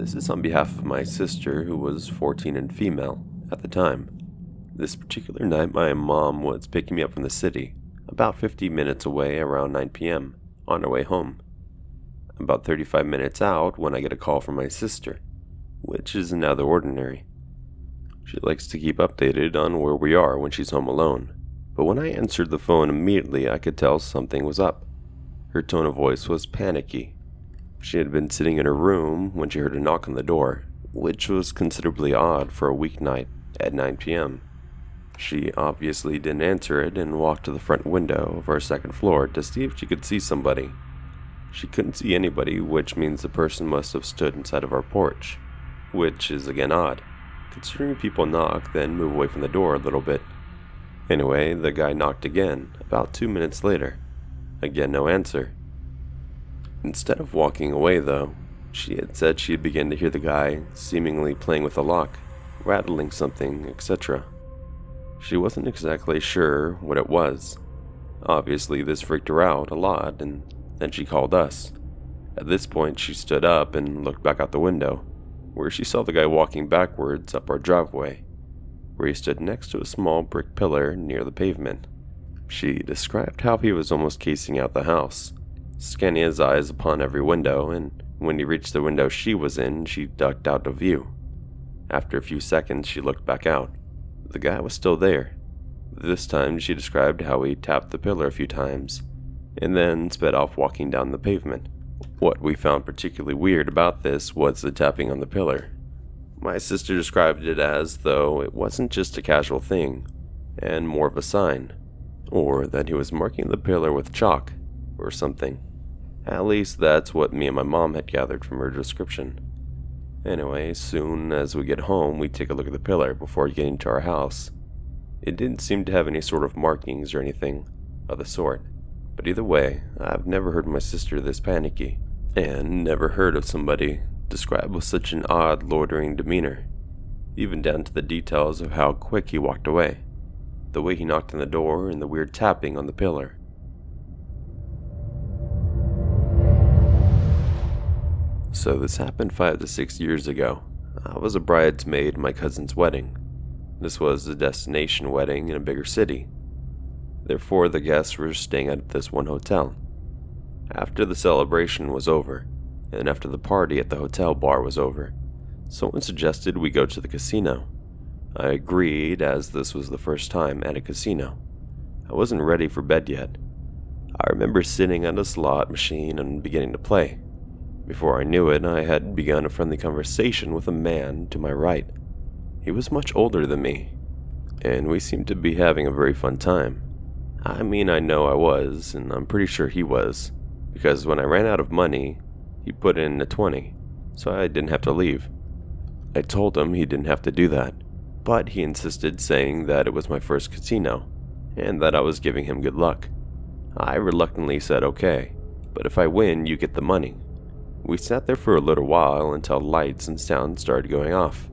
This is on behalf of my sister, who was 14 and female at the time. This particular night, my mom was picking me up from the city, about 50 minutes away around 9 p.m., on her way home. About 35 minutes out when I get a call from my sister, which isn't out of the ordinary. She likes to keep updated on where we are when she's home alone, but when I answered the phone immediately I could tell something was up. Her tone of voice was panicky. She had been sitting in her room when she heard a knock on the door, which was considerably odd for a weeknight at 9 p.m. She obviously didn't answer it and walked to the front window of our second floor to see if she could see somebody. She couldn't see anybody, which means the person must have stood inside of our porch, which is again odd, considering people knock then move away from the door a little bit. Anyway, the guy knocked again, about 2 minutes later. Again, no answer. Instead of walking away, though, she had said she had begun to hear the guy seemingly playing with the lock, rattling something, etc. She wasn't exactly sure what it was. Obviously, this freaked her out a lot, and then she called us. At this point, she stood up and looked back out the window, where she saw the guy walking backwards up our driveway, where he stood next to a small brick pillar near the pavement. She described how he was almost casing out the house, scanning his eyes upon every window, and when he reached the window she was in, she ducked out of view. After a few seconds, she looked back out. The guy was still there. This time, she described how he tapped the pillar a few times, and then sped off walking down the pavement. What we found particularly weird about this was the tapping on the pillar. My sister described it as though it wasn't just a casual thing, and more of a sign, or that he was marking the pillar with chalk, or something. At least that's what me and my mom had gathered from her description. Anyway, soon as we get home, we take a look at the pillar before getting to our house. It didn't seem to have any sort of markings or anything of the sort, but either way, I've never heard my sister this panicky, and never heard of somebody described with such an odd, loitering demeanor, even down to the details of how quick he walked away, the way he knocked on the door, and the weird tapping on the pillar. So this happened 5 to 6 years ago. I was a bridesmaid at my cousin's wedding. This was a destination wedding in a bigger city. Therefore, the guests were staying at this one hotel. After the celebration was over, and after the party at the hotel bar was over, someone suggested we go to the casino. I agreed, as this was the first time at a casino. I wasn't ready for bed yet. I remember sitting at a slot machine and beginning to play. Before I knew it, I had begun a friendly conversation with a man to my right. He was much older than me, and we seemed to be having a very fun time. I mean, I know I was, and I'm pretty sure he was, because when I ran out of money, he put in a 20, so I didn't have to leave. I told him he didn't have to do that, but he insisted, saying that it was my first casino, and that I was giving him good luck. I reluctantly said okay, but if I win, you get the money. We sat there for a little while until lights and sounds started going off.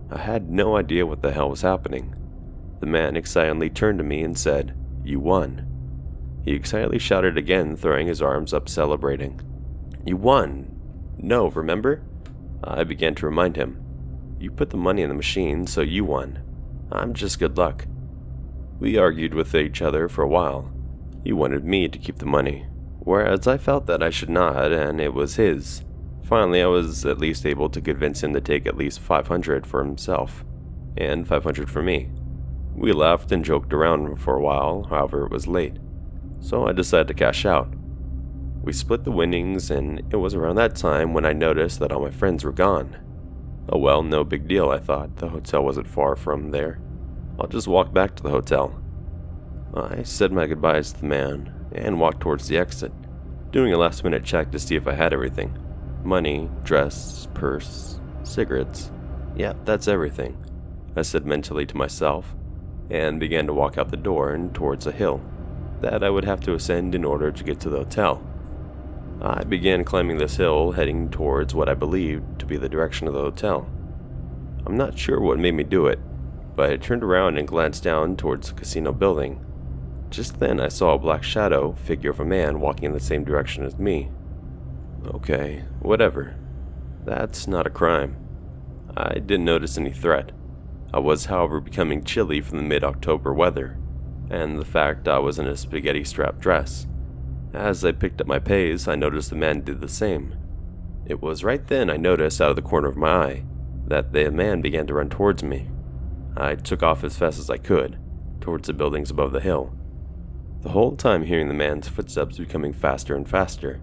I had no idea what the hell was happening. The man excitedly turned to me and said, "You won." He excitedly shouted again, throwing his arms up, celebrating. "You won! No, remember?" I began to remind him. "You put the money in the machine, so you won. I'm just good luck." We argued with each other for a while. He wanted me to keep the money, whereas I felt that I should not, and it was his. Finally, I was at least able to convince him to take at least 500 for himself, and 500 for me. We laughed and joked around for a while, however it was late, so I decided to cash out. We split the winnings, and it was around that time when I noticed that all my friends were gone. Oh well, no big deal, I thought. The hotel wasn't far from there. I'll just walk back to the hotel. I said my goodbyes to the man, and walked towards the exit, doing a last-minute check to see if I had everything. Money, dress, purse, cigarettes. Yep, that's everything, I said mentally to myself, and began to walk out the door and towards a hill that I would have to ascend in order to get to the hotel. I began climbing this hill, heading towards what I believed to be the direction of the hotel. I'm not sure what made me do it, but I turned around and glanced down towards the casino building. Just then I saw a black shadow figure of a man walking in the same direction as me. Okay, whatever. That's not a crime. I didn't notice any threat. I was, however, becoming chilly from the mid-October weather, and the fact I was in a spaghetti-strap dress. As I picked up my pace, I noticed the man did the same. It was right then I noticed out of the corner of my eye that the man began to run towards me. I took off as fast as I could, towards the buildings above the hill, the whole time hearing the man's footsteps becoming faster and faster.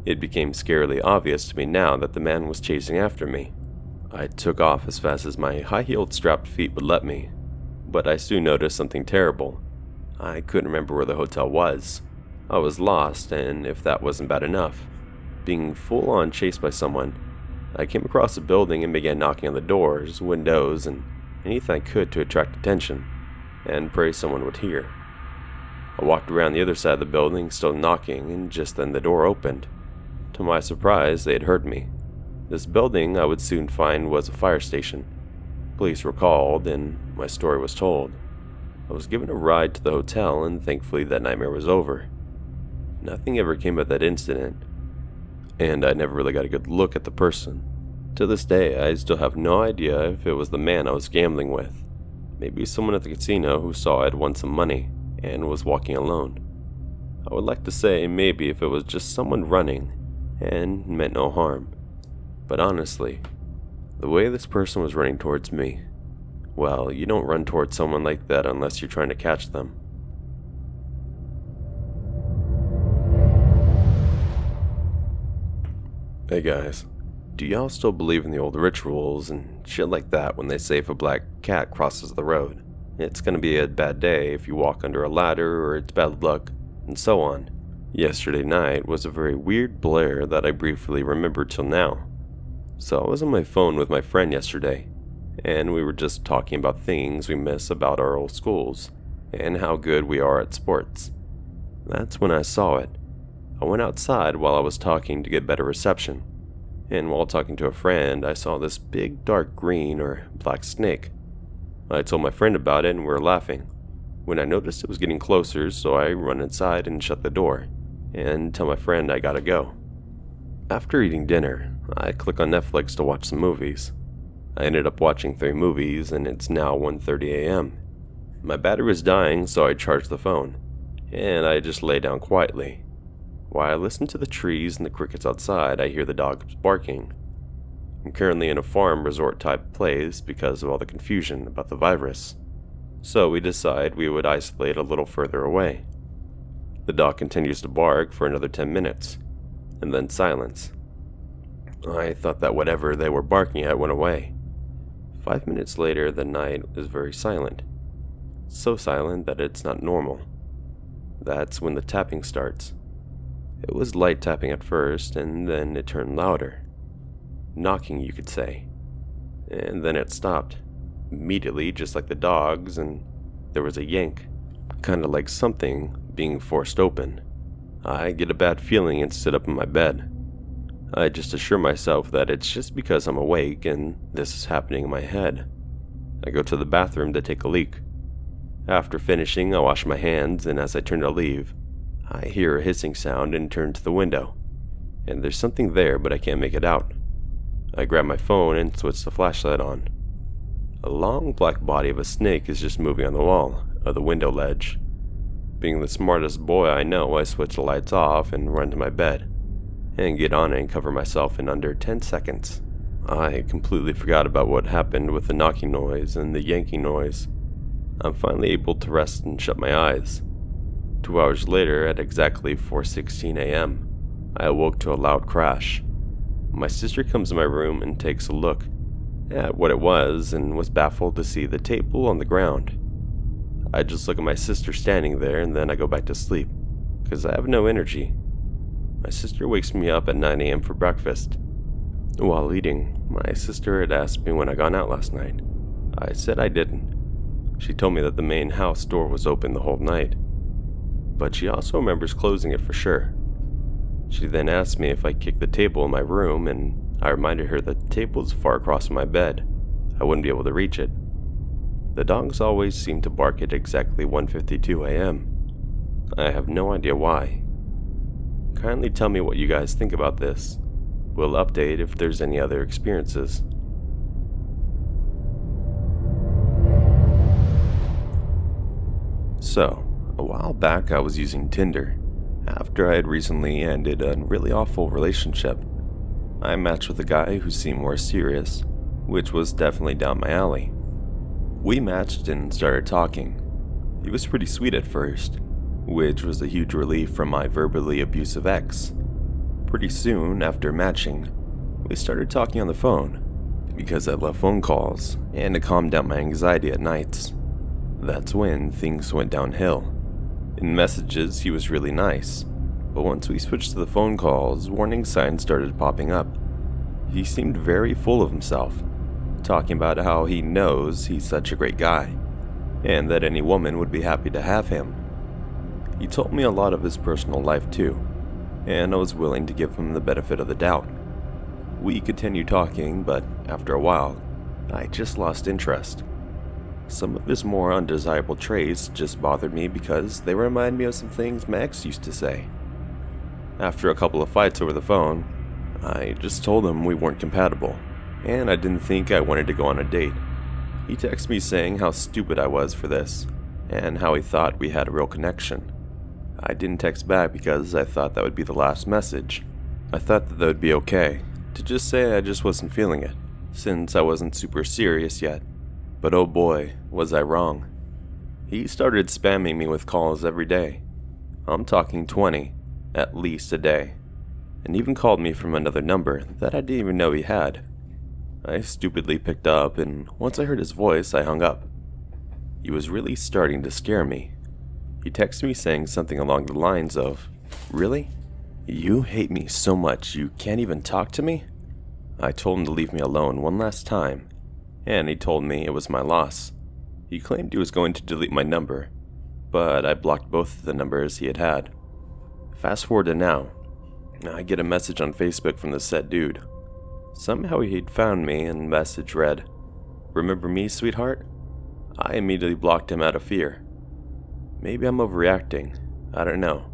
It became scarily obvious to me now that the man was chasing after me. I took off as fast as my high-heeled strapped feet would let me, but I soon noticed something terrible. I couldn't remember where the hotel was. I was lost, and if that wasn't bad enough, being full-on chased by someone, I came across the building and began knocking on the doors, windows, and anything I could to attract attention, and pray someone would hear. I walked around the other side of the building, still knocking, and just then the door opened. To my surprise, they had heard me. This building, I would soon find, was a fire station. Police were called, and my story was told. I was given a ride to the hotel, and thankfully that nightmare was over. Nothing ever came of that incident, and I never really got a good look at the person. To this day, I still have no idea if it was the man I was gambling with. Maybe someone at the casino who saw I had won some money and was walking alone. I would like to say maybe if it was just someone running and meant no harm. But honestly, the way this person was running towards me, well, you don't run towards someone like that unless you're trying to catch them. Hey guys, do y'all still believe in the old rituals and shit like that when they say if a black cat crosses the road, it's gonna be a bad day if you walk under a ladder, or it's bad luck, and so on? Yesterday night was a very weird blur that I briefly remember till now. So I was on my phone with my friend yesterday, and we were just talking about things we miss about our old schools, and how good we are at sports. That's when I saw it. I went outside while I was talking to get better reception, and while talking to a friend, I saw this big dark green or black snake. I told my friend about it and we were laughing, when I noticed it was getting closer, so I run inside and shut the door, and tell my friend I gotta go. After eating dinner, I click on Netflix to watch some movies. I ended up watching 3 movies, and it's now 1:30 a.m. My battery was dying, so I charged the phone, and I just lay down quietly. While I listen to the trees and the crickets outside, I hear the dogs barking. I'm currently in a farm resort type place because of all the confusion about the virus, so we decide we would isolate a little further away. The dog continues to bark for another 10 minutes, and then silence. I thought that whatever they were barking at went away. 5 minutes later, the night is very silent. So silent that it's not normal. That's when the tapping starts. It was light tapping at first, and then it turned louder. Knocking, you could say. And then it stopped. Immediately, just like the dogs, and there was a yank. Kinda like something being forced open. I get a bad feeling and sit up in my bed. I just assure myself that it's just because I'm awake and this is happening in my head. I go to the bathroom to take a leak. After finishing, I wash my hands, and as I turn to leave, I hear a hissing sound and turn to the window. And there's something there, but I can't make it out. I grab my phone and switch the flashlight on. A long black body of a snake is just moving on the wall of the window ledge. Being the smartest boy I know, I switch the lights off and run to my bed, and get on it and cover myself in under 10 seconds. I completely forgot about what happened with the knocking noise and the yanking noise. I'm finally able to rest and shut my eyes. 2 hours later, at exactly 4:16 a.m., I awoke to a loud crash. My sister comes in my room and takes a look at what it was, and was baffled to see the table on the ground. I just look at my sister standing there, and then I go back to sleep, because I have no energy. My sister wakes me up at 9 a.m. for breakfast. While eating, my sister had asked me when I gone out last night. I said I didn't. She told me that the main house door was open the whole night, but she also remembers closing it for sure. She then asked me if I kicked the table in my room, and I reminded her that the table is far across from my bed. I wouldn't be able to reach it. The dogs always seem to bark at exactly 1:52 a.m. I have no idea why. Kindly tell me what you guys think about this. We'll update if there's any other experiences. So, a while back I was using Tinder. After I had recently ended a really awful relationship, I matched with a guy who seemed more serious, which was definitely down my alley. We matched and started talking. He was pretty sweet at first, which was a huge relief from my verbally abusive ex. Pretty soon after matching, we started talking on the phone, because I love phone calls, and to calm down my anxiety at nights. That's when things went downhill. In messages, he was really nice, but once we switched to the phone calls, warning signs started popping up. He seemed very full of himself, talking about how he knows he's such a great guy, and that any woman would be happy to have him. He told me a lot of his personal life too, and I was willing to give him the benefit of the doubt. We continued talking, but after a while, I just lost interest. Some of his more undesirable traits just bothered me because they remind me of some things my ex used to say. After a couple of fights over the phone, I just told him we weren't compatible, and I didn't think I wanted to go on a date. He texted me saying how stupid I was for this, and how he thought we had a real connection. I didn't text back because I thought that would be the last message. I thought that would be okay, to just say I just wasn't feeling it, since I wasn't super serious yet. But oh boy, was I wrong. He started spamming me with calls every day. I'm talking 20, at least a day, and even called me from another number that I didn't even know he had. I stupidly picked up, and once I heard his voice, I hung up. He was really starting to scare me. He texted me saying something along the lines of, "Really? You hate me so much you can't even talk to me?" I told him to leave me alone one last time, and he told me it was my loss. He claimed he was going to delete my number, but I blocked both of the numbers he had. Fast forward to now, I get a message on Facebook from the said dude. Somehow he'd found me, and the message read, "Remember me, sweetheart?" I immediately blocked him out of fear. Maybe I'm overreacting, I don't know.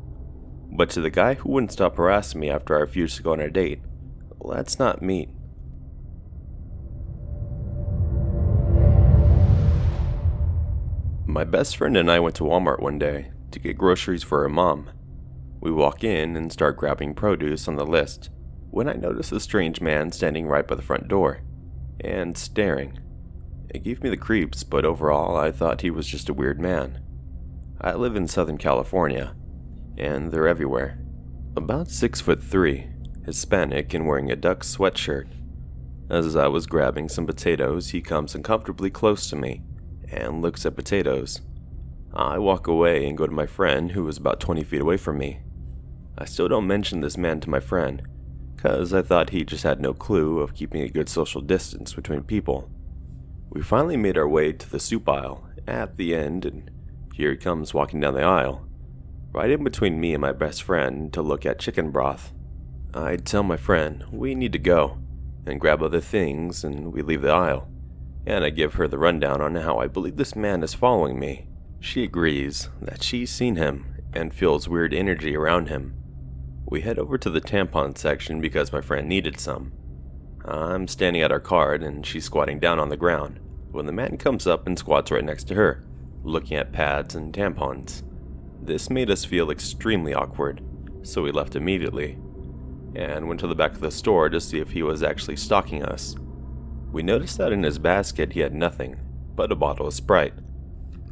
But to the guy who wouldn't stop harassing me after I refused to go on a date, let's not meet. My best friend and I went to Walmart one day to get groceries for her mom. We walk in and start grabbing produce on the list when I notice a strange man standing right by the front door and staring. It gave me the creeps, but overall I thought he was just a weird man. I live in Southern California, and they're everywhere. About 6'3", Hispanic, and wearing a duck sweatshirt. As I was grabbing some potatoes, he comes uncomfortably close to me and looks at potatoes. I walk away and go to my friend, who was about 20 feet away from me. I still don't mention this man to my friend, cause I thought he just had no clue of keeping a good social distance between people. We finally made our way to the soup aisle at the end, and here he comes walking down the aisle, right in between me and my best friend, to look at chicken broth. I tell my friend we need to go and grab other things, and we leave the aisle, and I give her the rundown on how I believe this man is following me. She agrees that she's seen him and feels weird energy around him. We head over to the tampon section because my friend needed some. I'm standing at our cart and she's squatting down on the ground when the man comes up and squats right next to her, looking at pads and tampons. This made us feel extremely awkward, so we left immediately and went to the back of the store to see if he was actually stalking us. We noticed that in his basket he had nothing but a bottle of Sprite.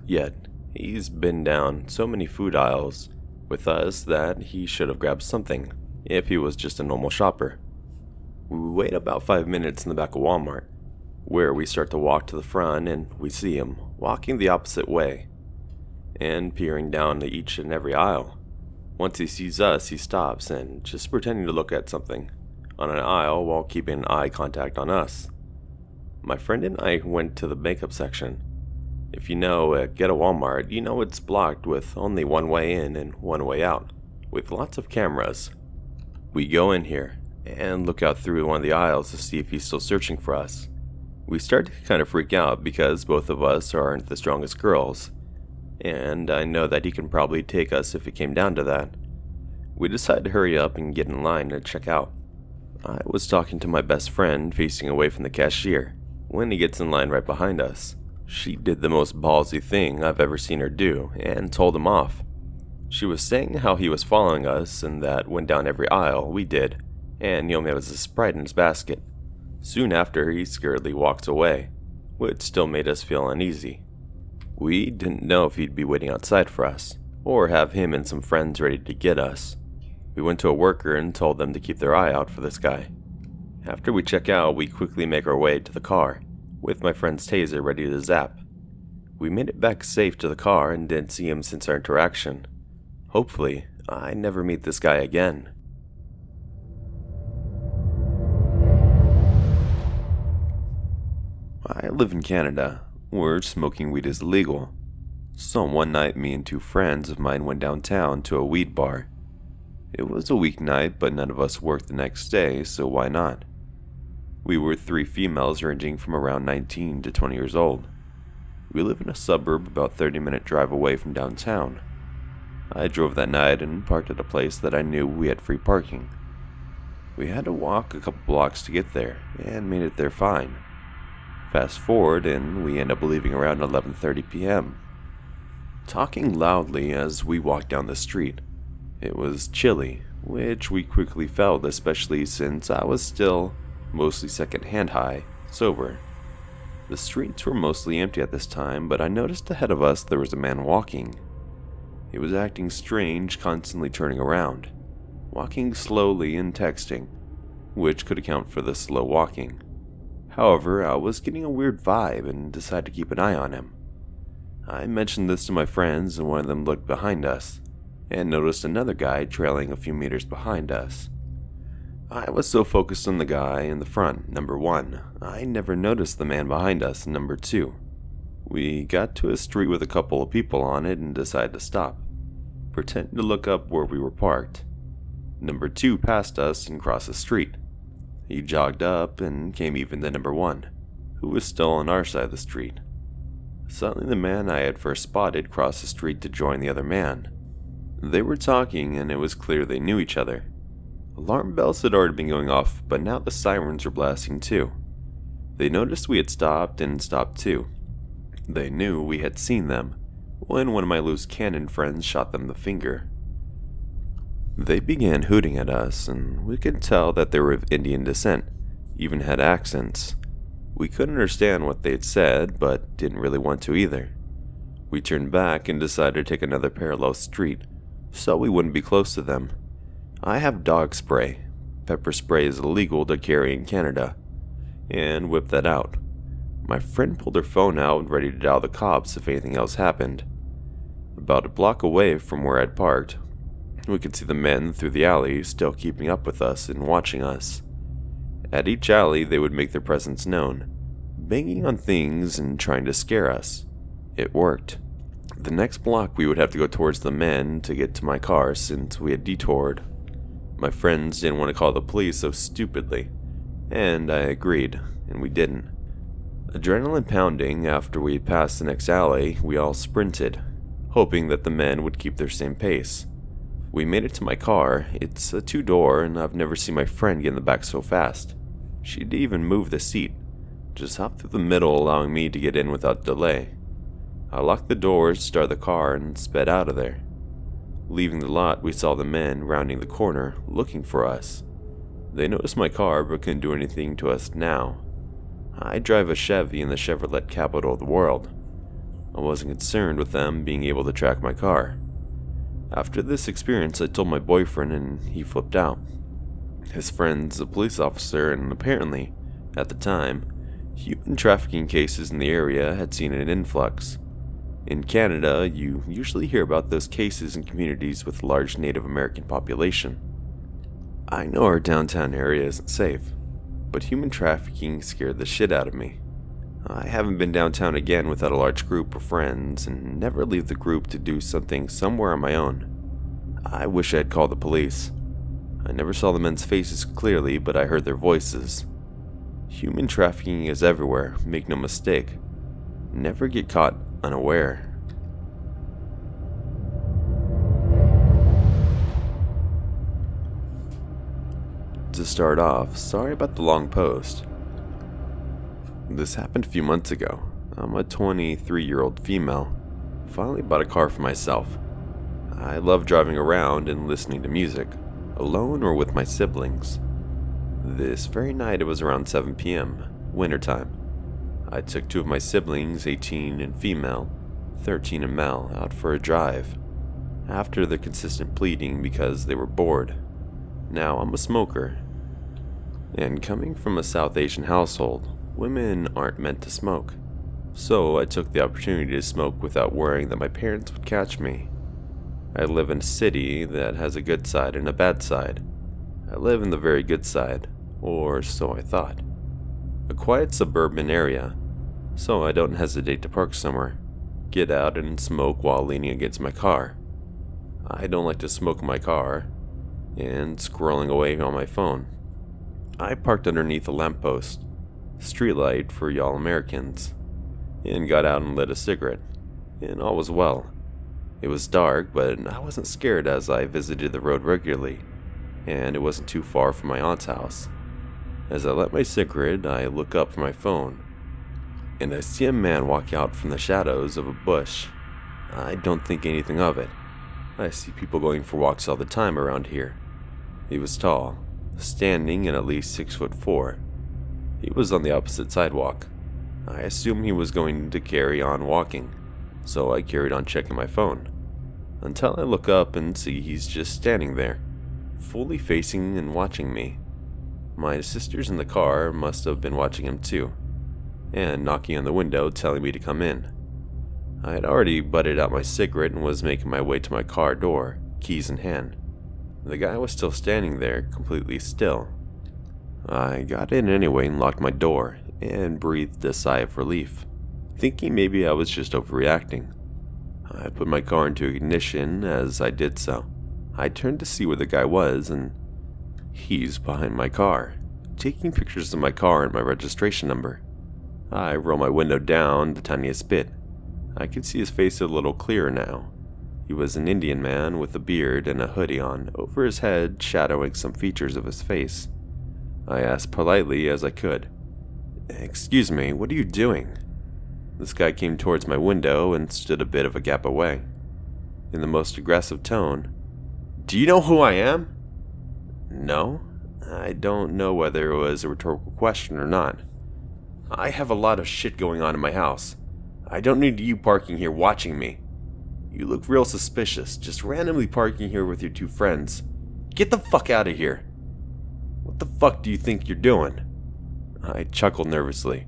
Yet, he's been down so many food aisles with us that he should have grabbed something if he was just a normal shopper. We wait about 5 minutes in the back of Walmart, where we start to walk to the front, and we see him walking the opposite way and peering down each and every aisle. Once he sees us, he stops and just pretending to look at something on an aisle while keeping eye contact on us. My friend and I went to the makeup section. If you know get a Walmart, you know it's blocked with only one way in and one way out, with lots of cameras. We go in here and look out through one of the aisles to see if he's still searching for us. We start to kind of freak out because both of us aren't the strongest girls, and I know that he can probably take us if it came down to that. We decide to hurry up and get in line to check out. I was talking to my best friend facing away from the cashier when he gets in line right behind us. She did the most ballsy thing I've ever seen her do and told him off. She was saying how he was following us and that went down every aisle we did, and he only has a Sprite in his basket. Soon after, he scaredly walked away, which still made us feel uneasy. We didn't know if he'd be waiting outside for us, or have him and some friends ready to get us. We went to a worker and told them to keep their eye out for this guy. After we check out, we quickly make our way to the car, with my friend's taser ready to zap. We made it back safe to the car and didn't see him since our interaction. Hopefully, I never meet this guy again. I live in Canada, where smoking weed is illegal. So one night, me and two friends of mine went downtown to a weed bar. It was a weeknight, but none of us worked the next day, so why not? We were three females ranging from around 19 to 20 years old. We live in a suburb about 30-minute drive away from downtown. I drove that night and parked at a place that I knew we had free parking. We had to walk a couple blocks to get there, and made it there fine. Fast forward, and we end up leaving around 11:30 p.m. Talking loudly as we walked down the street. It was chilly, which we quickly felt, especially since I was still mostly second-hand high, sober. The streets were mostly empty at this time, but I noticed ahead of us there was a man walking. He was acting strange, constantly turning around, walking slowly and texting, which could account for the slow walking. However, I was getting a weird vibe and decided to keep an eye on him. I mentioned this to my friends, and one of them looked behind us and noticed another guy trailing a few meters behind us. I was so focused on the guy in the front, number one, I never noticed the man behind us, number two. We got to a street with a couple of people on it and decided to stop, pretending to look up where we were parked. Number two passed us and crossed the street. He jogged up and came even to number one, who was still on our side of the street. Suddenly the man I had first spotted crossed the street to join the other man. They were talking, and it was clear they knew each other. Alarm bells had already been going off, but now the sirens were blasting too. They noticed we had stopped and stopped too. They knew we had seen them when one of my loose cannon friends shot them the finger. They began hooting at us, and we could tell that they were of Indian descent, even had accents. We couldn't understand what they had said, but didn't really want to either. We turned back and decided to take another parallel street, so we wouldn't be close to them. I have dog spray. Pepper spray is illegal to carry in Canada, and whipped that out. My friend pulled her phone out, ready to dial the cops if anything else happened. About a block away from where I'd parked, we could see the men through the alley still keeping up with us and watching us. At each alley, they would make their presence known, banging on things and trying to scare us. It worked. The next block, we would have to go towards the men to get to my car since we had detoured. My friends didn't want to call the police so stupidly, and I agreed, and we didn't. Adrenaline pounding, after we had passed the next alley, we all sprinted, hoping that the men would keep their same pace. We made it to my car. It's a two-door, and I've never seen my friend get in the back so fast. She didn't even move the seat, just hopped through the middle, allowing me to get in without delay. I locked the doors, started the car, and sped out of there. Leaving the lot, we saw the men rounding the corner, looking for us. They noticed my car, but couldn't do anything to us now. I drive a Chevy in the Chevrolet capital of the world. I wasn't concerned with them being able to track my car. After this experience, I told my boyfriend, and he flipped out. His friend's a police officer, and apparently, at the time, human trafficking cases in the area had seen an influx. In Canada, you usually hear about those cases in communities with a large Native American population. I know our downtown area isn't safe, but human trafficking scared the shit out of me. I haven't been downtown again without a large group of friends, and never leave the group to do something somewhere on my own. I wish I had called the police. I never saw the men's faces clearly, but I heard their voices. Human trafficking is everywhere, make no mistake. Never get caught unaware. To to start off, sorry about the long post. This happened a few months ago. I'm a 23-year-old female. Finally bought a car for myself. I love driving around and listening to music, alone or with my siblings. This very night, it was around 7 p.m., wintertime. I took two of my siblings, 18 and female, 13 and male, out for a drive, after their consistent pleading because they were bored. Now, I'm a smoker, and coming from a South Asian household, women aren't meant to smoke. So I took the opportunity to smoke without worrying that my parents would catch me. I live in a city that has a good side and a bad side. I live in the very good side, or so I thought. A quiet suburban area, so I don't hesitate to park somewhere, get out and smoke while leaning against my car. I don't like to smoke in my car, and scrolling away on my phone. I parked underneath a lamppost, streetlight for y'all Americans, and got out and lit a cigarette, and all was well. It was dark, but I wasn't scared as I visited the road regularly, and it wasn't too far from my aunt's house. As I lit my cigarette, I look up from my phone, and I see a man walk out from the shadows of a bush. I don't think anything of it. I see people going for walks all the time around here. He was tall, standing and at least 6'4". He was on the opposite sidewalk. I assumed he was going to carry on walking, so I carried on checking my phone, until I look up and see he's just standing there, fully facing and watching me. My sisters in the car must have been watching him too, and knocking on the window telling me to come in. I had already butted out my cigarette and was making my way to my car door, keys in hand. The guy was still standing there, completely still. I got in anyway and locked my door, and breathed a sigh of relief, thinking maybe I was just overreacting. I put my car into ignition. As I did so, I turned to see where the guy was, and he's behind my car, taking pictures of my car and my registration number. I roll my window down the tiniest bit. I could see his face a little clearer now. He was an Indian man with a beard and a hoodie on over his head, shadowing some features of his face. I asked politely as I could, "Excuse me, what are you doing?" This guy came towards my window and stood a bit of a gap away. In the most aggressive tone, "Do you know who I am?" "No." I don't know whether it was a rhetorical question or not. "I have a lot of shit going on in my house. I don't need you parking here watching me. You look real suspicious, just randomly parking here with your two friends. Get the fuck out of here. What the fuck do you think you're doing?" I chuckled nervously,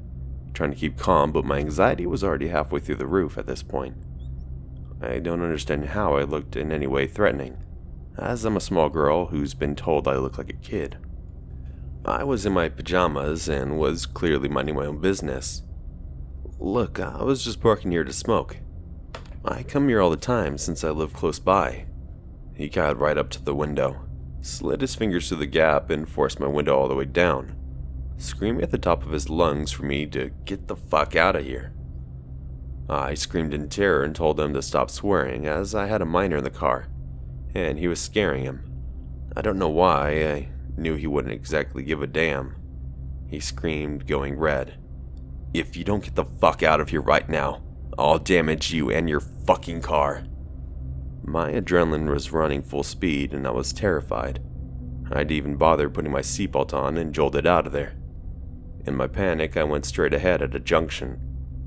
trying to keep calm, but my anxiety was already halfway through the roof at this point. I don't understand how I looked in any way threatening, as I'm a small girl who's been told I look like a kid. I was in my pajamas and was clearly minding my own business. "Look, I was just parking here to smoke. I come here all the time since I live close by." He got right up to the window, slid his fingers through the gap, and forced my window all the way down, screaming at the top of his lungs for me to get the fuck out of here. I screamed in terror and told him to stop swearing, as I had a minor in the car, and he was scaring him. I don't know why. I knew he wouldn't exactly give a damn. He screamed, going red, "If you don't get the fuck out of here right now, I'll damage you and your fucking car." My adrenaline was running full speed and I was terrified. I didn't even bother putting my seatbelt on and jolted out of there. In my panic, I went straight ahead at a junction,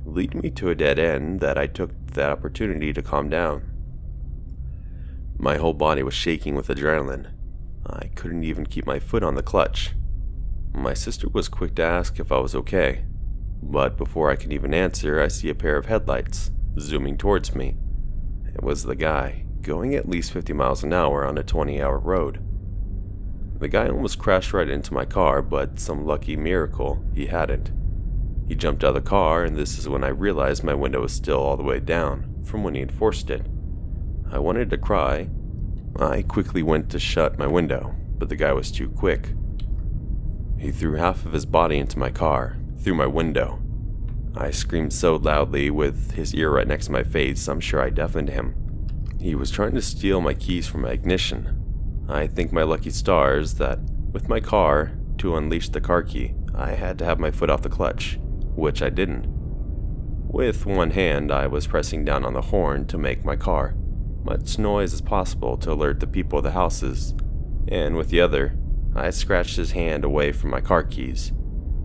leading me to a dead end that I took that opportunity to calm down. My whole body was shaking with adrenaline. I couldn't even keep my foot on the clutch. My sister was quick to ask if I was okay, but before I could even answer, I see a pair of headlights zooming towards me. It was the guy, going at least 50 miles an hour on a 20-hour road. The guy almost crashed right into my car, but some lucky miracle, he hadn't. He jumped out of the car, and this is when I realized my window was still all the way down from when he had forced it. I wanted to cry. I quickly went to shut my window, but the guy was too quick. He threw half of his body into my car, through my window. I screamed so loudly, with his ear right next to my face, I'm sure I deafened him. He was trying to steal my keys from my ignition. I thank my lucky stars that With my car, to unleash the car key, I had to have my foot off the clutch, which I didn't. With one hand, I was pressing down on the horn to make my car much noise as possible to alert the people of the houses, and with the other, I scratched his hand away from my car keys.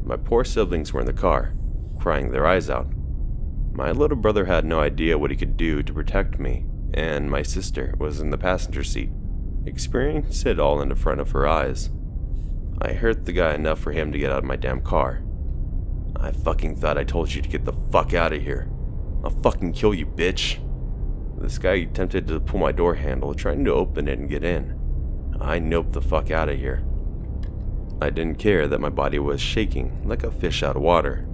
My poor siblings were in the car, crying their eyes out. My little brother had no idea what he could do to protect me, and my sister was in the passenger seat, experiencing it all in the front of her eyes. I hurt the guy enough for him to get out of my damn car. I fucking thought I told you to get the fuck out of here. I'll fucking kill you, bitch. This guy attempted to pull my door handle, trying to open it and get in. I noped the fuck out of here. I didn't care that my body was shaking like a fish out of water.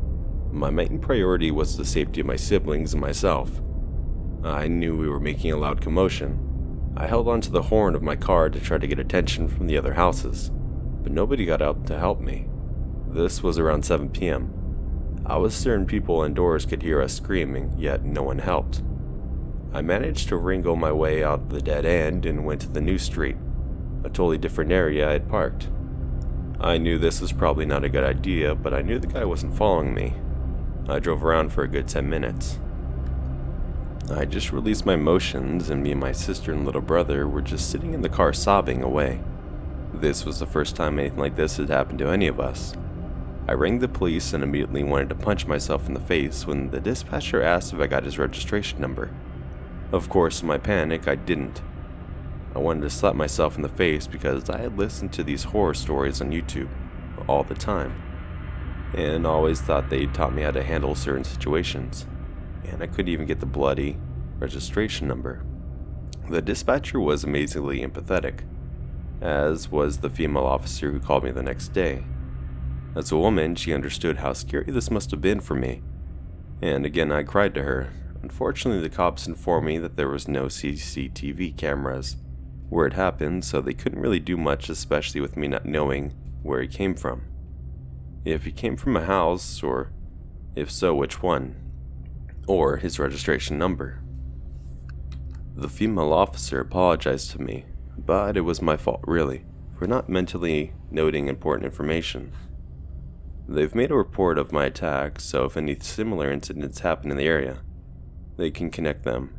My main priority was the safety of my siblings and myself. I knew we were making a loud commotion. I held onto the horn of my car to try to get attention from the other houses, but nobody got out to help me. This was around 7 p.m. I was certain people indoors could hear us screaming, yet no one helped. I managed to wrangle my way out the dead end and went to the new street, a totally different area I had parked. I knew this was probably not a good idea, but I knew the guy wasn't following me. I drove around for a good 10 minutes. I just released my emotions, and me and my sister and little brother were just sitting in the car sobbing away. This was the first time anything like this had happened to any of us. I rang the police and immediately wanted to punch myself in the face when the dispatcher asked if I got his registration number. Of course, in my panic, I didn't. I wanted to slap myself in the face because I had listened to these horror stories on YouTube all the time, and always thought they taught me how to handle certain situations, and I couldn't even get the bloody registration number. The dispatcher was amazingly empathetic, as was the female officer who called me the next day. As a woman, she understood how scary this must have been for me, and again I cried to her. Unfortunately, the cops informed me that there was no CCTV cameras where it happened, so they couldn't really do much, especially with me not knowing where he came from. If he came from a house, or if so, which one, or his registration number. The female officer apologized to me, but it was my fault really, for not mentally noting important information. They've made a report of my attack, so if any similar incidents happen in the area, they can connect them.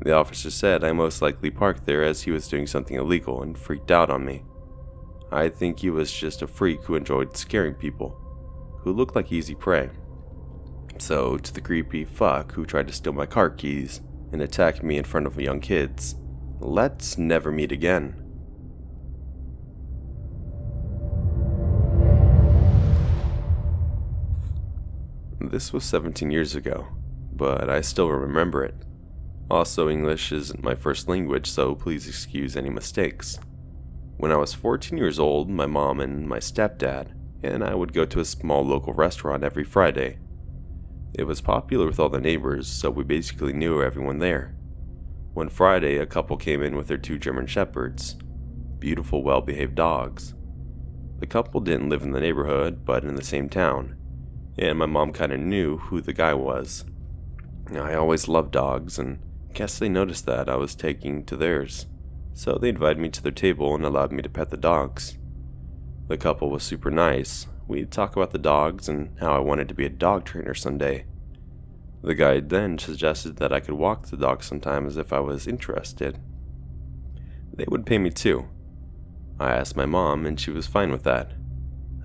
The officer said I most likely parked there as he was doing something illegal and freaked out on me. I think he was just a freak who enjoyed scaring people, who looked like easy prey. So, to the creepy fuck who tried to steal my car keys and attack me in front of young kids, let's never meet again. This was 17 years ago, but I still remember it. Also, English isn't my first language, so please excuse any mistakes. When I was 14 years old, my mom and my stepdad and I would go to a small local restaurant every Friday. It was popular with all the neighbors, so we basically knew everyone there. One Friday, a couple came in with their 2 German shepherds, beautiful, well-behaved dogs. The couple didn't live in the neighborhood, but in the same town, and my mom kinda knew who the guy was. I always loved dogs, and guess they noticed that I was taking to theirs, so they invited me to their table and allowed me to pet the dogs. The couple was super nice. We'd talk about the dogs and how I wanted to be a dog trainer someday. The guy then suggested that I could walk the dogs sometimes if I was interested. They would pay me too. I asked my mom and she was fine with that.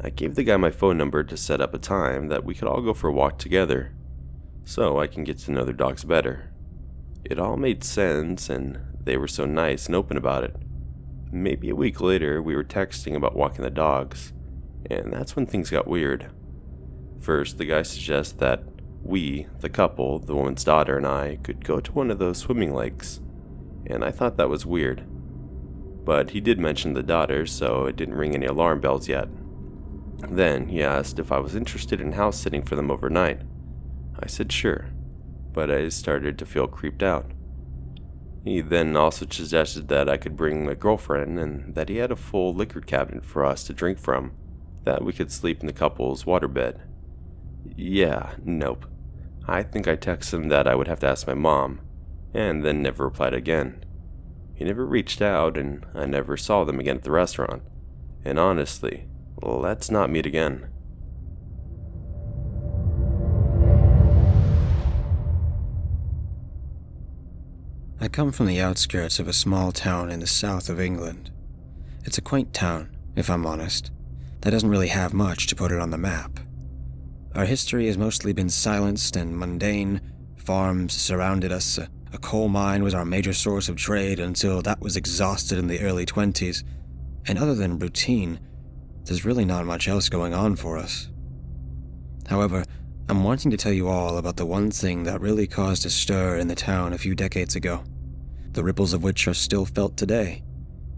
I gave the guy my phone number to set up a time that we could all go for a walk together, so I can get to know their dogs better. It all made sense, and they were so nice and open about it. Maybe a week later, we were texting about walking the dogs, and that's when things got weird. First, the guy suggests that we, the couple, the woman's daughter and I, could go to one of those swimming lakes, and I thought that was weird. But he did mention the daughter, so it didn't ring any alarm bells yet. Then he asked if I was interested in house sitting for them overnight. I said sure, but I started to feel creeped out. He then also suggested that I could bring my girlfriend and that he had a full liquor cabinet for us to drink from, that we could sleep in the couple's waterbed. Yeah, nope. I think I texted him that I would have to ask my mom, and then never replied again. He never reached out, and I never saw them again at the restaurant, And honestly, let's not meet again. I come from the outskirts of a small town in the south of England. It's a quaint town, if I'm honest, that doesn't really have much to put it on the map. Our history has mostly been silenced and mundane. Farms surrounded us, a coal mine was our major source of trade until that was exhausted in the early 20s, and other than routine, there's really not much else going on for us. However, I'm wanting to tell you all about the one thing that really caused a stir in the town a few decades ago, the ripples of which are still felt today.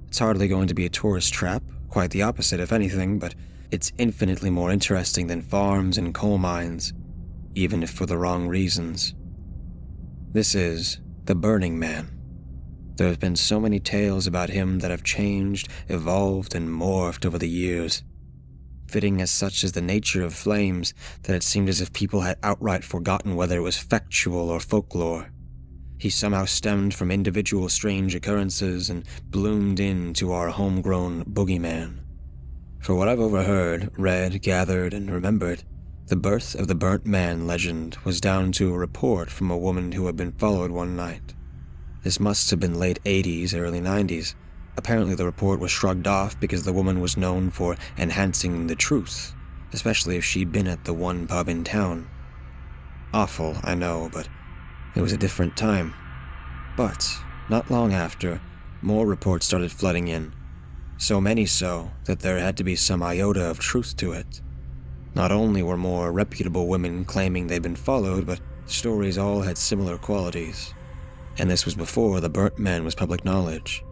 It's hardly going to be a tourist trap, quite the opposite if anything, but it's infinitely more interesting than farms and coal mines, even if for the wrong reasons. This is the Burning Man. There have been so many tales about him that have changed, evolved, and morphed over the years. Fitting as such is the nature of flames that it seemed as if people had outright forgotten whether it was factual or folklore. He somehow stemmed from individual strange occurrences and bloomed into our homegrown boogeyman. For what I've overheard, read, gathered, and remembered, the birth of the Burnt Man legend was down to a report from a woman who had been followed one night. This must have been late 80s, early 90s. Apparently the report was shrugged off because the woman was known for enhancing the truth, especially if she'd been at the one pub in town. Awful, I know, but it was a different time. But, not long after, more reports started flooding in. So many so that there had to be some iota of truth to it. Not only were more reputable women claiming they'd been followed, but the stories all had similar qualities. And this was before the Burnt Man was public knowledge.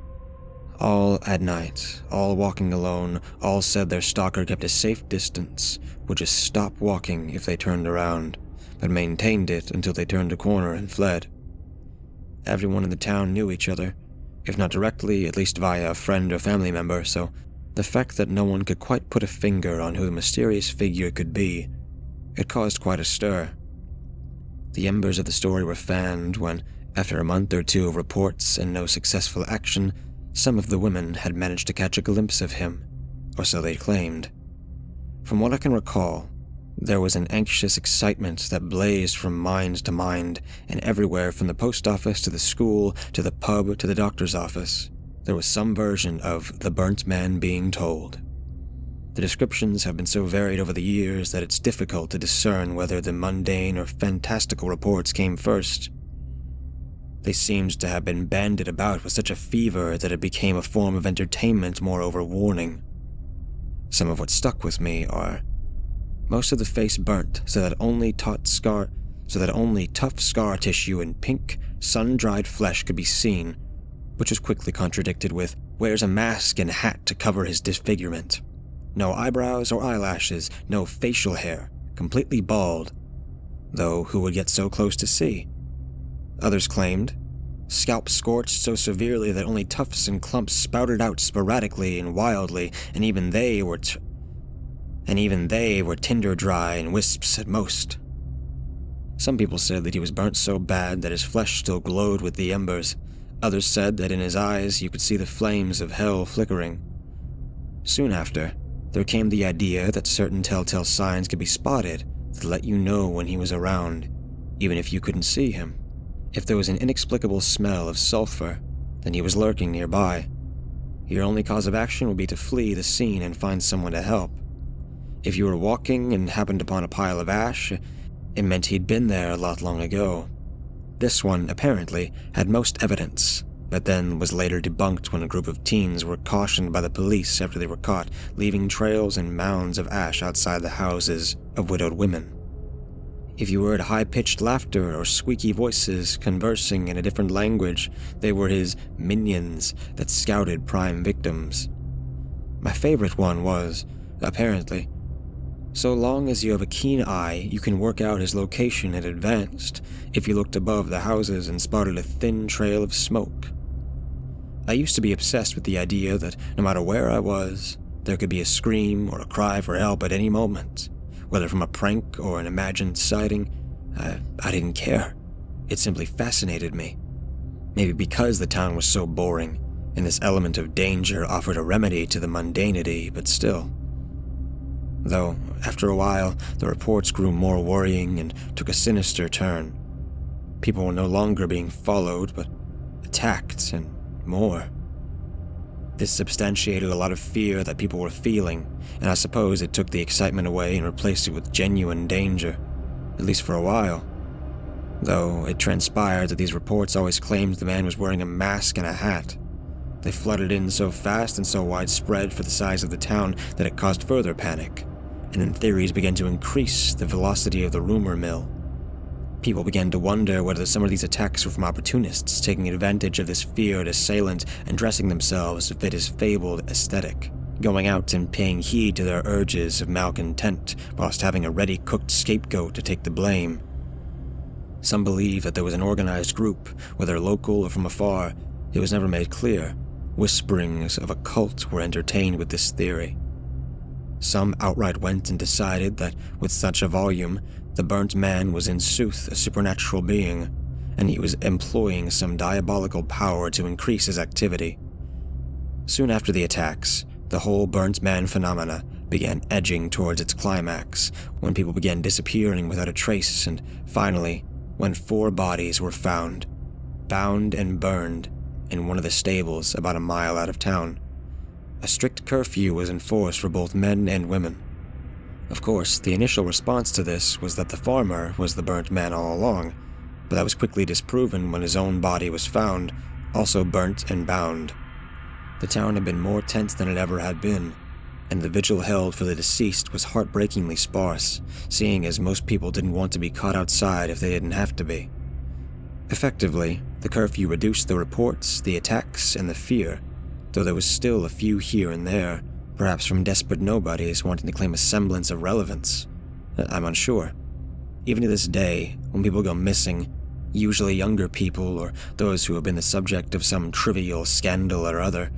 All at night, all walking alone, all said their stalker kept a safe distance, would just stop walking if they turned around, but maintained it until they turned a corner and fled. Everyone in the town knew each other, if not directly, at least via a friend or family member, so the fact that no one could quite put a finger on who the mysterious figure could be, it caused quite a stir. The embers of the story were fanned when, after a month or two of reports and no successful action, some of the women had managed to catch a glimpse of him, or so they claimed. From what I can recall, there was an anxious excitement that blazed from mind to mind, and everywhere from the post office to the school, to the pub, to the doctor's office, there was some version of the Burnt Man being told. The descriptions have been so varied over the years that it's difficult to discern whether the mundane or fantastical reports came first. They seemed to have been bandied about with such a fever that it became a form of entertainment, moreover warning. Some of what stuck with me are: most of the face burnt so that only tough scar tissue and pink, sun-dried flesh could be seen, which was quickly contradicted with wears a mask and hat to cover his disfigurement. No eyebrows or eyelashes, no facial hair, completely bald, though who would get so close to see? Others claimed scalp scorched so severely that only tufts and clumps sprouted out sporadically and wildly, and even they were tinder dry and wisps at most. Some people said that he was burnt so bad that his flesh still glowed with the embers. Others said that in his eyes you could see the flames of hell flickering. Soon after, there came the idea that certain telltale signs could be spotted to let you know when he was around, even if you couldn't see him. If there was an inexplicable smell of sulfur, then he was lurking nearby. Your only cause of action would be to flee the scene and find someone to help. If you were walking and happened upon a pile of ash, it meant he'd been there a lot long ago. This one, apparently, had most evidence, but then was later debunked when a group of teens were cautioned by the police after they were caught leaving trails and mounds of ash outside the houses of widowed women. If you heard high-pitched laughter or squeaky voices conversing in a different language, they were his minions that scouted prime victims. My favorite one was, apparently, so long as you have a keen eye, you can work out his location in advance if you looked above the houses and spotted a thin trail of smoke. I used to be obsessed with the idea that no matter where I was, there could be a scream or a cry for help at any moment. Whether from a prank or an imagined sighting, I didn't care. It simply fascinated me. Maybe because the town was so boring, and this element of danger offered a remedy to the mundanity, but still. Though, after a while, the reports grew more worrying and took a sinister turn. People were no longer being followed, but attacked, and more. This substantiated a lot of fear that people were feeling, and I suppose it took the excitement away and replaced it with genuine danger, at least for a while. Though it transpired that these reports always claimed the man was wearing a mask and a hat. They flooded in so fast and so widespread for the size of the town that it caused further panic, and then theories began to increase the velocity of the rumor mill. People began to wonder whether some of these attacks were from opportunists taking advantage of this feared assailant and dressing themselves to fit his fabled aesthetic, going out and paying heed to their urges of malcontent whilst having a ready-cooked scapegoat to take the blame. Some believe that there was an organized group, whether local or from afar. It was never made clear. Whisperings of a cult were entertained with this theory. Some outright went and decided that, with such a volume, the burnt man was in sooth a supernatural being, and he was employing some diabolical power to increase his activity. Soon after the attacks, the whole burnt man phenomena began edging towards its climax, when people began disappearing without a trace, and finally, when 4 bodies were found, bound and burned, in one of the stables about a mile out of town. A strict curfew was enforced for both men and women. Of course, the initial response to this was that the farmer was the burnt man all along, but that was quickly disproven when his own body was found, also burnt and bound. The town had been more tense than it ever had been, and the vigil held for the deceased was heartbreakingly sparse, seeing as most people didn't want to be caught outside if they didn't have to be. Effectively, the curfew reduced the reports, the attacks, and the fear, though there was still a few here and there, perhaps from desperate nobodies wanting to claim a semblance of relevance. I'm unsure. Even to this day, when people go missing, usually younger people or those who have been the subject of some trivial scandal or other,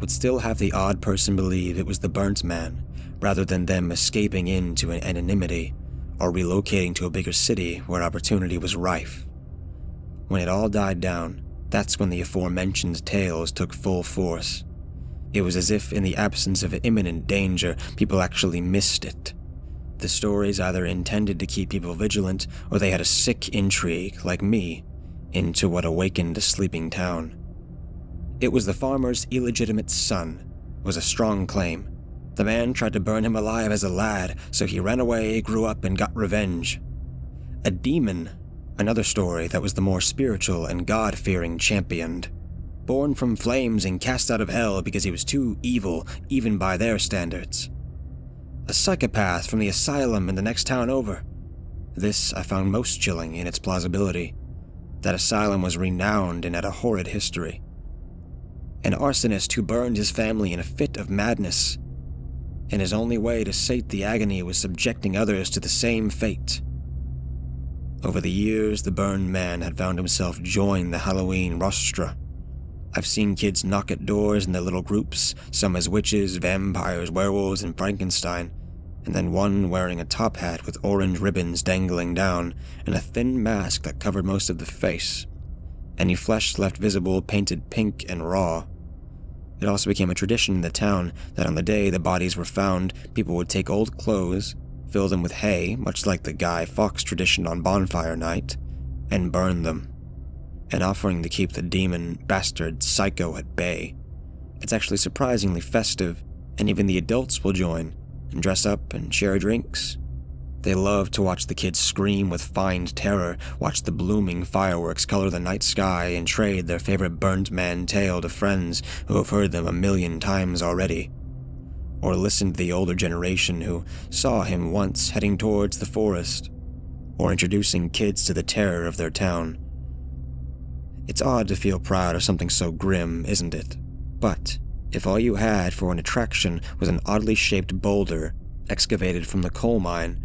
would still have the odd person believe it was the burnt man, rather than them escaping into an anonymity or relocating to a bigger city where opportunity was rife. When it all died down, that's when the aforementioned tales took full force. It was as if in the absence of imminent danger, people actually missed it. The stories either intended to keep people vigilant, or they had a sick intrigue, like me, into what awakened a sleeping town. It was the farmer's illegitimate son, was a strong claim. The man tried to burn him alive as a lad, so he ran away, grew up, and got revenge. A demon, another story that was the more spiritual and God-fearing championed. Born from flames and cast out of hell because he was too evil, even by their standards. A psychopath from the asylum in the next town over. This I found most chilling in its plausibility. That asylum was renowned and had a horrid history. An arsonist who burned his family in a fit of madness, and his only way to sate the agony was subjecting others to the same fate. Over the years, the burned man had found himself join the Halloween rostra. I've seen kids knock at doors in their little groups, some as witches, vampires, werewolves, and Frankenstein, and then one wearing a top hat with orange ribbons dangling down, and a thin mask that covered most of the face. Any flesh left visible painted pink and raw. It also became a tradition in the town that on the day the bodies were found, people would take old clothes, fill them with hay, much like the Guy Fawkes tradition on bonfire night, and burn them. An offering to keep the demon, bastard, psycho at bay. It's actually surprisingly festive, and even the adults will join, and dress up and share drinks. They love to watch the kids scream with feigned terror, watch the blooming fireworks color the night sky, and trade their favorite burnt man tale to friends who have heard them 1,000,000 times already. Or listen to the older generation who saw him once heading towards the forest, or introducing kids to the terror of their town. It's odd to feel proud of something so grim, isn't it? But if all you had for an attraction was an oddly shaped boulder excavated from the coal mine,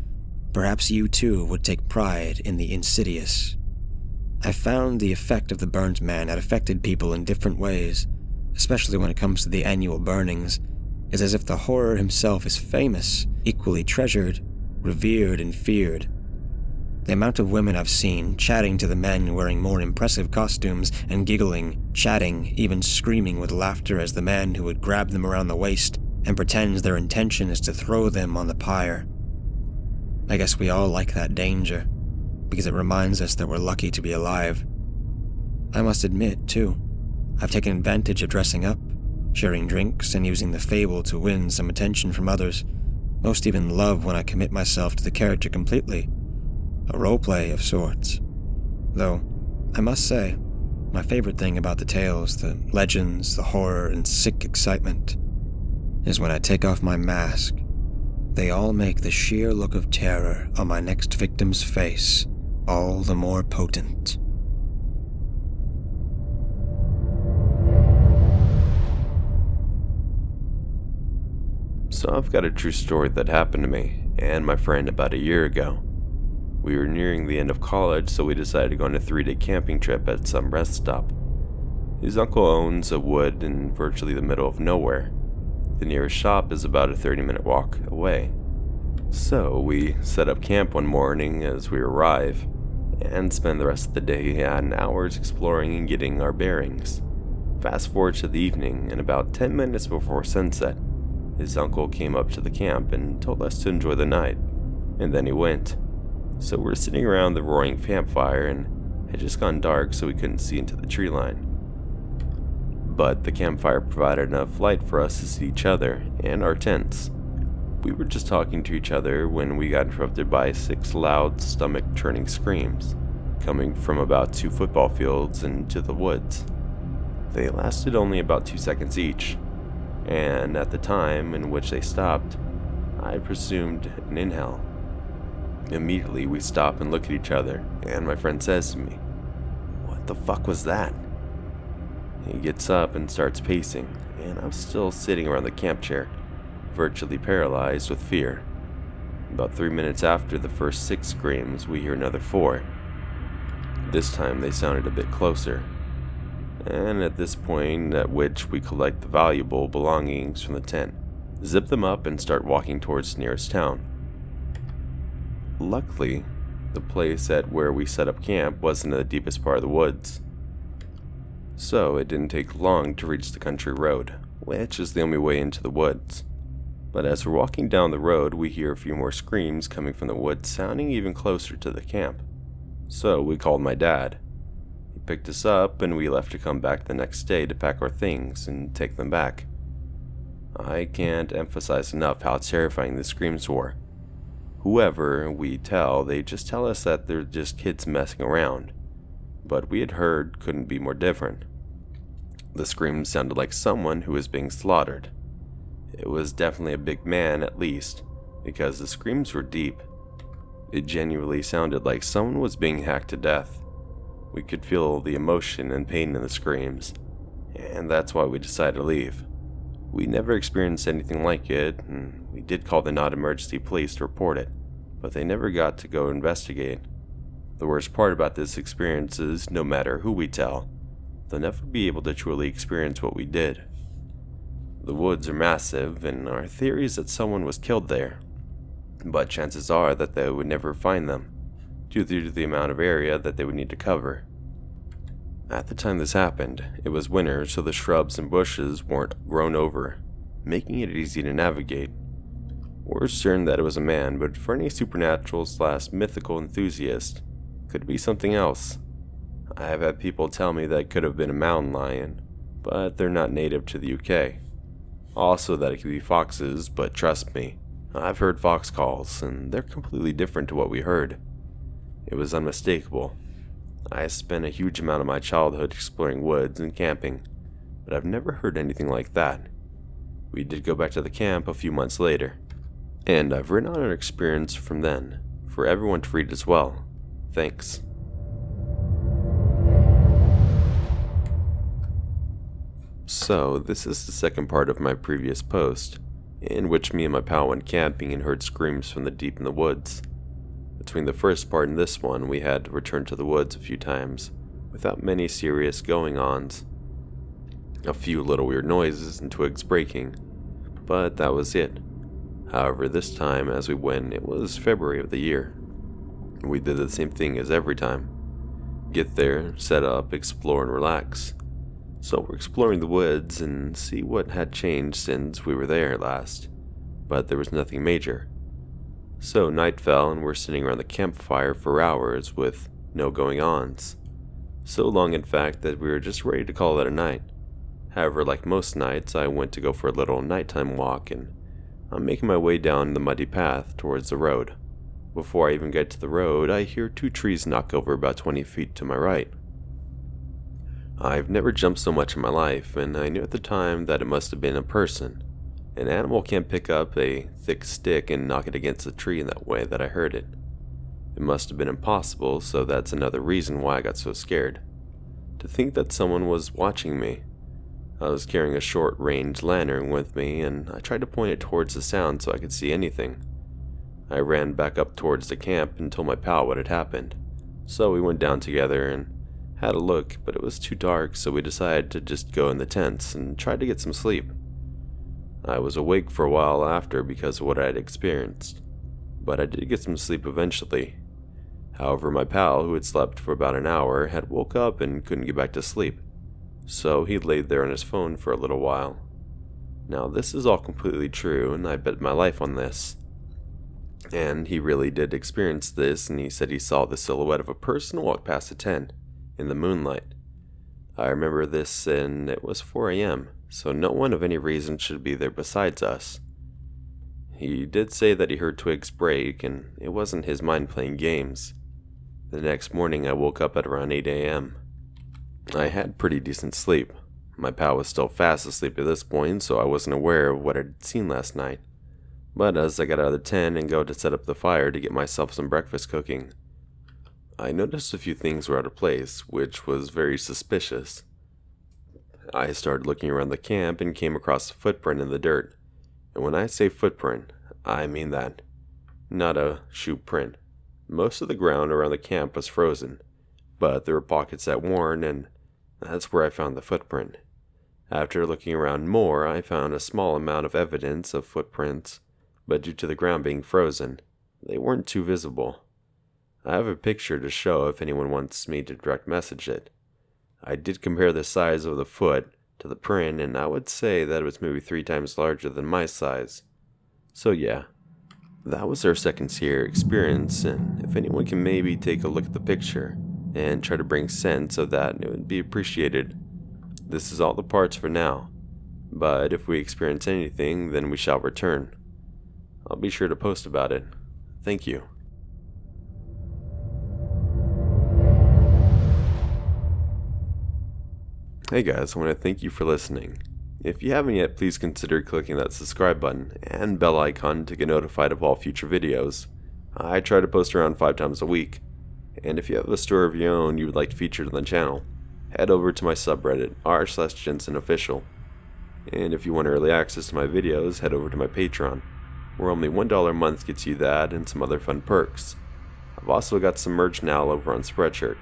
perhaps you too would take pride in the insidious. I found the effect of the burnt man had affected people in different ways, especially when it comes to the annual burnings. It's as if the horror himself is famous, equally treasured, revered, and feared. The amount of women I've seen chatting to the men wearing more impressive costumes and giggling, chatting, even screaming with laughter as the man who would grab them around the waist and pretends their intention is to throw them on the pyre. I guess we all like that danger, because it reminds us that we're lucky to be alive. I must admit, too, I've taken advantage of dressing up, sharing drinks, and using the fable to win some attention from others. Most even love when I commit myself to the character completely. A roleplay of sorts. Though, I must say, my favorite thing about the tales, the legends, the horror, and sick excitement, is when I take off my mask. They all make the sheer look of terror on my next victim's face all the more potent. So I've got a true story that happened to me and my friend about a year ago. We were nearing the end of college, so we decided to go on a 3-day camping trip at some rest stop. His uncle owns a wood in virtually the middle of nowhere. The nearest shop is about a 30-minute walk away. So we set up camp one morning as we arrive, and spend the rest of the day and hours exploring and getting our bearings. Fast forward to the evening, and about 10 minutes before sunset, his uncle came up to the camp and told us to enjoy the night, and then he went. So we're sitting around the roaring campfire, and it had just gone dark so we couldn't see into the tree line. But the campfire provided enough light for us to see each other and our tents. We were just talking to each other when we got interrupted by 6 loud, stomach-churning screams, coming from about 2 football fields into the woods. They lasted only about 2 seconds each, and at the time in which they stopped, I presumed an inhale. Immediately we stop and look at each other, and my friend says to me, "What the fuck was that?" He gets up and starts pacing, and I'm still sitting around the camp chair, virtually paralyzed with fear. About 3 minutes after the first 6 screams, we hear another 4. This time they sounded a bit closer, and at this point at which we collect the valuable belongings from the tent, zip them up, and start walking towards the nearest town. Luckily, the place at where we set up camp wasn't in the deepest part of the woods, so it didn't take long to reach the country road, which is the only way into the woods. But as we're walking down the road, we hear a few more screams coming from the woods, sounding even closer to the camp. So we called my dad. He picked us up, and we left to come back the next day to pack our things and take them back. I can't emphasize enough how terrifying the screams were. Whoever we tell, they just tell us that they're just kids messing around, but we had heard couldn't be more different. The screams sounded like someone who was being slaughtered. It was definitely a big man, at least, because the screams were deep. It genuinely sounded like someone was being hacked to death. We could feel the emotion and pain in the screams, and that's why we decided to leave. We never experienced anything like it, and we did call the non-emergency police to report it, but they never got to go investigate. The worst part about this experience is, no matter who we tell, they'll never be able to truly experience what we did. The woods are massive, and our theory is that someone was killed there, but chances are that they would never find them, due to the amount of area that they would need to cover. At the time this happened, it was winter, so the shrubs and bushes weren't grown over, making it easy to navigate. We're certain that it was a man, but for any supernatural/mythical enthusiast, could be something else. I have had people tell me that it could have been a mountain lion, but they're not native to the UK. Also that it could be foxes, but trust me, I've heard fox calls, and they're completely different to what we heard. It was unmistakable. I spent a huge amount of my childhood exploring woods and camping, but I've never heard anything like that. We did go back to the camp a few months later, and I've written on our experience from then, for everyone to read as well. Thanks. So, this is the second part of my previous post, in which me and my pal went camping and heard screams from the deep in the woods. Between the first part and this one, we had to return to the woods a few times, without many serious going-ons. A few little weird noises and twigs breaking, but that was it. However, this time as we went, it was February of the year. We did the same thing as every time. Get there, set up, explore, and relax. So we're exploring the woods and see what had changed since we were there last, but there was nothing major. So night fell and we're sitting around the campfire for hours with no going-ons. So long in fact that we were just ready to call it a night. However, like most nights, I went to go for a little nighttime walk and I'm making my way down the muddy path towards the road. Before I even get to the road, I hear 2 trees knock over about 20 feet to my right. I've never jumped so much in my life, and I knew at the time that it must have been a person. An animal can't pick up a thick stick and knock it against a tree in that way that I heard it. It must have been impossible, so that's another reason why I got so scared. To think that someone was watching me. I was carrying a short-range lantern with me, and I tried to point it towards the sound so I could see anything. I ran back up towards the camp and told my pal what had happened. So we went down together and had a look, but it was too dark, so we decided to just go in the tents and try to get some sleep. I was awake for a while after because of what I had experienced, but I did get some sleep eventually. However, my pal, who had slept for about an hour, had woke up and couldn't get back to sleep, so he laid there on his phone for a little while. Now, this is all completely true, and I bet my life on this. And he really did experience this, and he said he saw the silhouette of a person walk past the tent in the moonlight. I remember this, and it was 4 a.m., so no one of any reason should be there besides us. He did say that he heard twigs break, and it wasn't his mind playing games. The next morning I woke up at around 8 a.m. I had pretty decent sleep. My pal was still fast asleep at this point, so I wasn't aware of what I'd seen last night. But as I got out of the tent and go to set up the fire to get myself some breakfast cooking, I noticed a few things were out of place, which was very suspicious. I started looking around the camp and came across a footprint in the dirt. And when I say footprint, I mean that. Not a shoe print. Most of the ground around the camp was frozen, but there were pockets that weren't, and that's where I found the footprint. After looking around more, I found a small amount of evidence of footprints, but due to the ground being frozen, they weren't too visible. I have a picture to show if anyone wants me to direct message it. I did compare the size of the foot to the print, and I would say that it was maybe 3 times larger than my size. So yeah, that was our second year experience, and if anyone can maybe take a look at the picture and try to bring sense of that, it would be appreciated. This is all the parts for now, but if we experience anything, then we shall return. I'll be sure to post about it. Thank you. Hey guys, I want to thank you for listening. If you haven't yet, please consider clicking that subscribe button and bell icon to get notified of all future videos. I try to post around 5 times a week, and if you have a story of your own you would like to feature on the channel, head over to my subreddit, r/GensenOfficial. And if you want early access to my videos, head over to my Patreon, where only $1 a month gets you that and some other fun perks. I've also got some merch now over on Spreadshirt.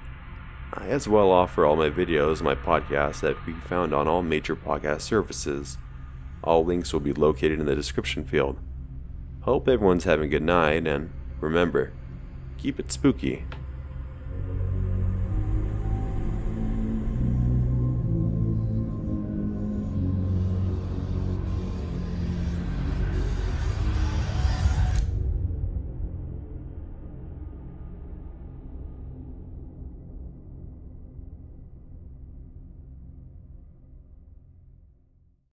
I as well offer all my videos and my podcasts that can be found on all major podcast services. All links will be located in the description field. Hope everyone's having a good night, and remember, keep it spooky.